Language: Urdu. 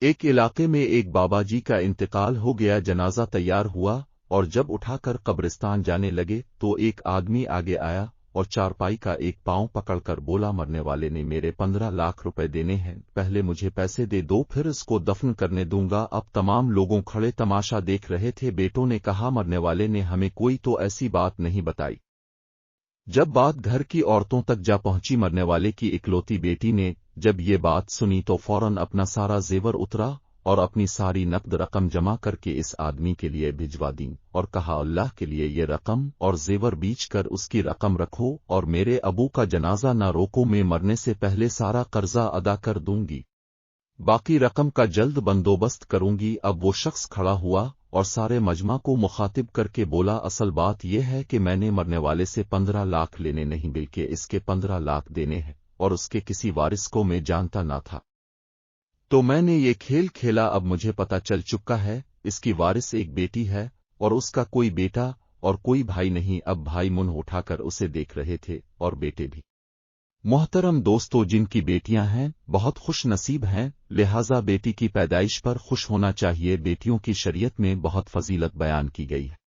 ایک علاقے میں ایک بابا جی کا انتقال ہو گیا، جنازہ تیار ہوا اور جب اٹھا کر قبرستان جانے لگے تو ایک آدمی آگے آیا اور چارپائی کا ایک پاؤں پکڑ کر بولا، مرنے والے نے میرے 15 لاکھ روپے دینے ہیں، پہلے مجھے پیسے دے دو پھر اس کو دفن کرنے دوں گا۔ اب تمام لوگوں کھڑے تماشا دیکھ رہے تھے۔ بیٹوں نے کہا، مرنے والے نے ہمیں کوئی تو ایسی بات نہیں بتائی۔ جب بات گھر کی عورتوں تک جا پہنچی، مرنے والے کی اکلوتی بیٹی نے جب یہ بات سنی تو فوراً اپنا سارا زیور اترا اور اپنی ساری نقد رقم جمع کر کے اس آدمی کے لیے بھجوا دیں اور کہا، اللہ کے لیے یہ رقم اور زیور بیچ کر اس کی رقم رکھو اور میرے ابو کا جنازہ نہ روکو، میں مرنے سے پہلے سارا قرضہ ادا کر دوں گی، باقی رقم کا جلد بندوبست کروں گی۔ اب وہ شخص کھڑا ہوا اور سارے مجمع کو مخاطب کر کے بولا، اصل بات یہ ہے کہ میں نے مرنے والے سے 15 لاکھ لینے نہیں بلکہ اس کے 15 لاکھ دینے ہیں، اور اس کے کسی وارث کو میں جانتا نہ تھا، تو میں نے یہ کھیل کھیلا۔ اب مجھے پتہ چل چکا ہے اس کی وارث ایک بیٹی ہے اور اس کا کوئی بیٹا اور کوئی بھائی نہیں۔ اب بھائی منہ اٹھا کر اسے دیکھ رہے تھے اور بیٹے بھی۔ محترم دوستو، جن کی بیٹیاں ہیں بہت خوش نصیب ہیں، لہٰذا بیٹی کی پیدائش پر خوش ہونا چاہیے۔ بیٹیوں کی شریعت میں بہت فضیلت بیان کی گئی ہے۔